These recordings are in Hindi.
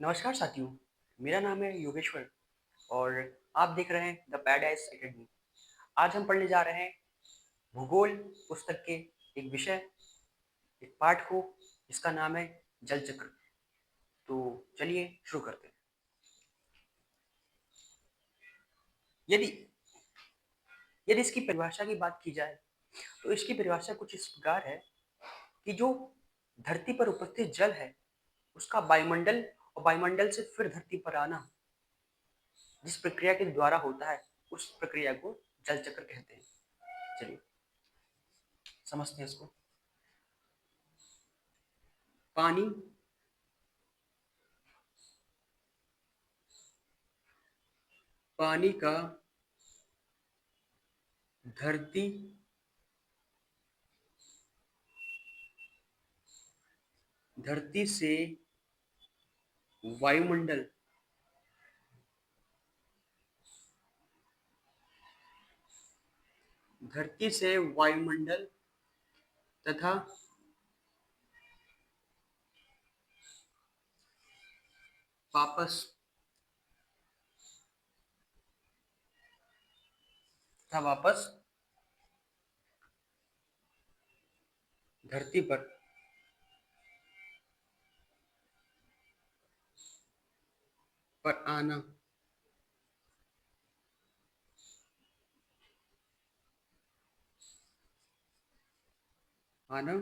नमस्कार साथियों, मेरा नाम है योगेश्वर और आप देख रहे हैं द पैराडाइज एकेडमी। आज हम पढ़ने जा रहे हैं भूगोल पुस्तक के एक विषय, एक पाठ को जिसका नाम है जल चक्र। तो चलिए शुरू करते हैं। यदि यदि इसकी परिभाषा की बात की जाए तो इसकी परिभाषा कुछ इस प्रकार है कि जो धरती पर उपस्थित जल है उसका वायुमंडल और वायुमंडल से फिर धरती पर आना जिस प्रक्रिया के द्वारा होता है उस प्रक्रिया को जल चक्र कहते हैं। चलिए समझते हैं इसको। पानी पानी का धरती धरती से वायुमंडल धरती से वायुमंडल तथा वापस वापस धरती पर आना आना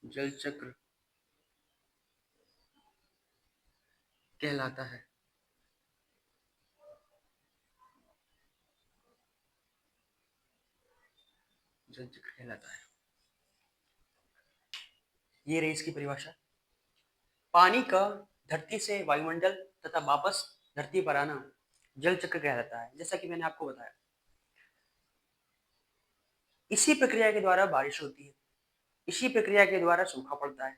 जल चक्र कहलाता है। जल चक्र कहलाता है। ये रही इसकी परिभाषा। पानी का धरती से वायुमंडल तथा वापस धरती पर आना जल चक्र कहलाता है। जैसा कि मैंने आपको बताया, इसी प्रक्रिया के द्वारा बारिश होती है, इसी प्रक्रिया के द्वारा सूखा पड़ता है,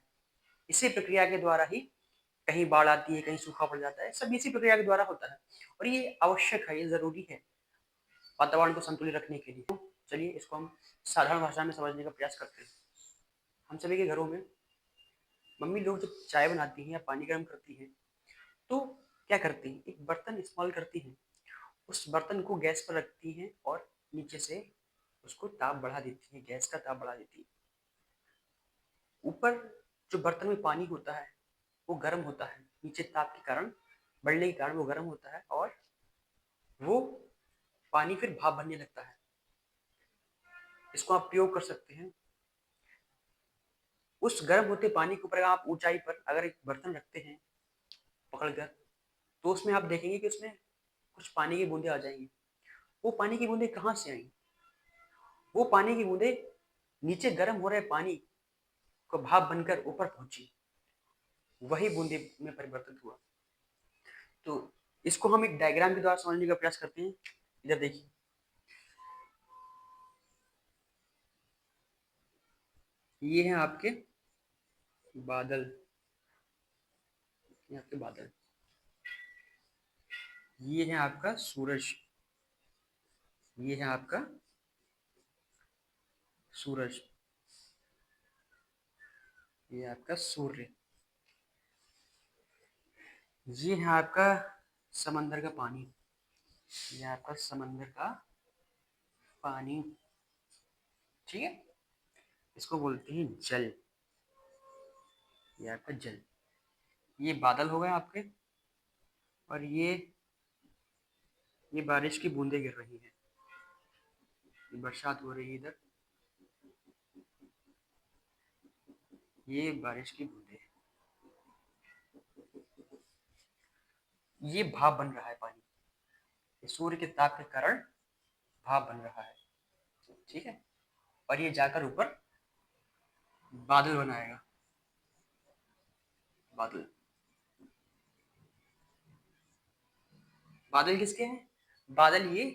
इसी प्रक्रिया के द्वारा ही कहीं बाढ़ आती है, कहीं सूखा पड़ जाता है। सब इसी प्रक्रिया के द्वारा होता है और ये आवश्यक है, ये जरूरी है वातावरण को संतुलित रखने के लिए। तो चलिए इसको हम साधारण भाषा में समझने का प्रयास करते हैं। हम सभी के घरों में मम्मी लोग जब चाय बनाती हैं या पानी गर्म करती हैं तो क्या करती हैं, एक बर्तन इस्तेमाल करती हैं। उस बर्तन को गैस पर रखती हैं और नीचे से उसको ताप बढ़ा देती हैं, गैस का ताप बढ़ा देती हैं। ऊपर जो बर्तन में पानी होता है वो गर्म होता है, नीचे ताप के कारण बढ़ने के कारण वो गर्म होता है और वो पानी फिर भाप बनने लगता है। इसको आप प्रयोग कर सकते हैं। उस गर्म होते पानी के ऊपर आप ऊंचाई पर अगर एक बर्तन रखते हैं पकड़कर, तो उसमें आप देखेंगे कि उसमें कुछ पानी की बूंदें आ जाएंगी। वो पानी की बूंदें कहाँ से आई? वो पानी की बूंदें नीचे गर्म हो रहे पानी को भाप बनकर ऊपर पहुंची, वही बूंदे में परिवर्तित हुआ। तो इसको हम एक डायग्राम के द्वारा समझने का प्रयास करते हैं। इधर देखिए, ये हैं आपके बादल, ये आपके बादल, ये है आपका सूरज, ये है आपका सूरज, ये आपका सूर्य, ये है आपका समंदर का पानी, ये आपका समंदर का पानी। ठीक है, इसको बोलते हैं जल, ये आपका जल। ये बादल हो गए आपके और ये बारिश की बूंदें गिर रही हैं, ये बरसात हो रही है इधर, ये बारिश की बूंदें, ये भाप बन रहा है पानी, ये सूर्य के ताप के कारण भाप बन रहा है। ठीक है, और ये जाकर ऊपर बादल बनाएगा। बादल, बादल किसके हैं? बादल ये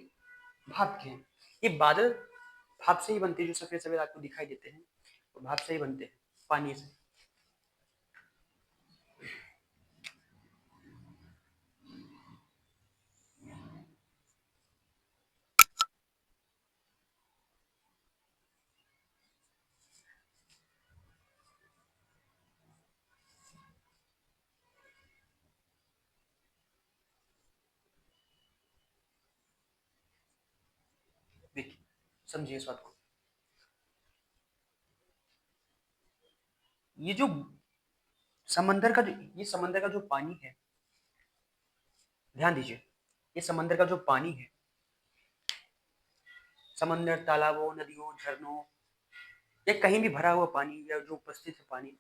भाप के हैं। ये बादल भाप से ही बनते हैं, जो सफेद सफेद आपको दिखाई देते हैं वो भाप से ही बनते हैं, पानी से। समझिए इस बात को। ये जो समंदर का जो पानी है, ध्यान दीजिए, ये समंदर का जो पानी है, समंदर, तालाबों, नदियों, झरनों या कहीं भी भरा हुआ पानी या जो उपस्थित है पानी,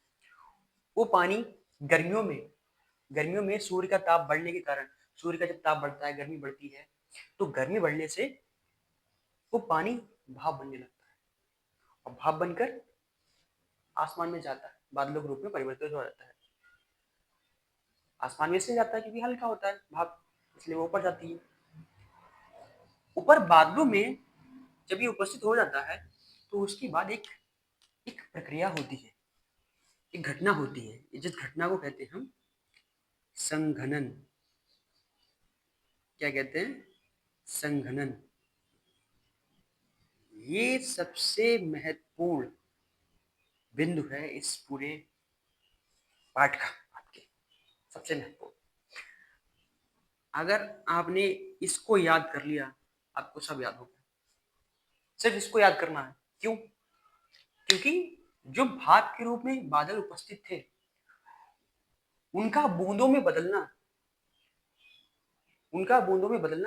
वो पानी गर्मियों में गर्मियों में सूर्य का ताप बढ़ने के कारण, सूर्य का जब ताप बढ़ता है, गर्मी बढ़ती है, तो गर्मी बढ़ने से वो पानी भाप बनने लगता है और भाप बनकर आसमान में जाता है, बादलों के रूप में परिवर्तित हो जाता है। आसमान में इसलिए जाता है क्योंकि हल्का होता है भाप, इसलिए वो ऊपर जाती है। ऊपर बादलों में जब ये उपस्थित हो जाता है तो उसके बाद एक एक प्रक्रिया होती है, एक घटना होती है, जिस घटना को कहते हैं हम संघनन। क्या कहते हैं? संघनन। ये सबसे महत्वपूर्ण बिंदु है इस पूरे पाठ का, आपके सबसे महत्वपूर्ण। अगर आपने इसको याद कर लिया, आपको सब याद हो गया। सिर्फ इसको याद करना है। क्यों? क्योंकि जो भाप के रूप में बादल उपस्थित थे, उनका बूंदों में बदलना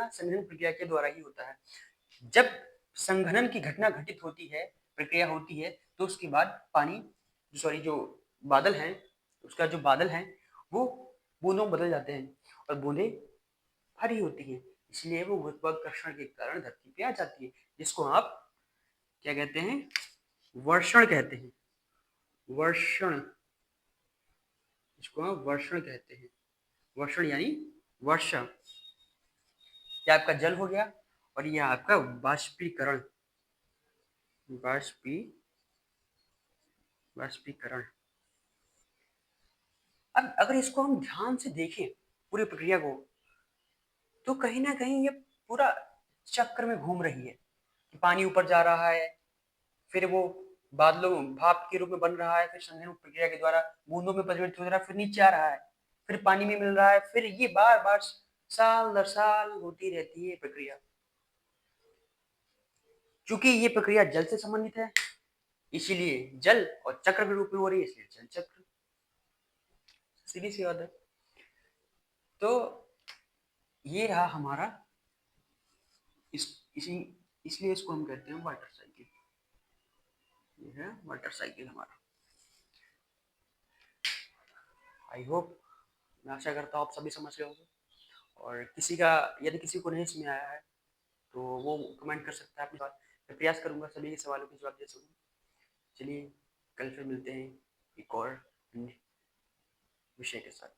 संघनन प्रक्रिया के द्वारा ही होता है। जब संघनन की घटना घटित होती है, प्रक्रिया होती है, तो उसके बाद पानी, सॉरी, जो बादल हैं, उसका जो बादल हैं वो बूंदों में बदल जाते हैं और बूंदें भारी होती हैं, इसलिए वो गुरुत्वाकर्षण के कारण धरती पे आ जाती है, जिसको आप क्या कहते हैं? वर्षण कहते हैं। वर्षण, इसको आप वर्षण कहते हैं। वर्षण यानी वर्षा। ये आपका जल हो गया और ये आपका बाष्पीकरण। बाष्पी बाष्पीकरण। अब अगर इसको हम ध्यान से देखें पूरी प्रक्रिया को, तो कहीं ना कहीं ये पूरा चक्र में घूम रही है कि पानी ऊपर जा रहा है, फिर वो बादलों भाप के रूप में बन रहा है, फिर संघनन प्रक्रिया के द्वारा बूंदों में परिवर्तित हो रहा है, फिर नीचे आ रहा है, फिर पानी में मिल रहा है, फिर ये बार बार साल दर साल होती रहती है प्रक्रिया। चूंकि ये प्रक्रिया जल से संबंधित है, इसीलिए जल और चक्र के रूप में हो रही है, इसलिए जल चक्र। सीधी सी बात है। तो ये रहा हमारा इस इसी इसलिए इसको हम कहते हैं वाटर साइकिल। ये है वाटर साइकिल हमारा। आई होप, मैं आशा करता हूँ आप सभी समझ गए होंगे। और किसी का, यदि किसी को नहीं समझ आया है तो वो कमेंट कर सकता है अपने सवाल। मैं प्रयास करूंगा सभी के सवालों के जवाब दे सकूँ। चलिए, कल फिर मिलते हैं एक और अन्य विषय के साथ।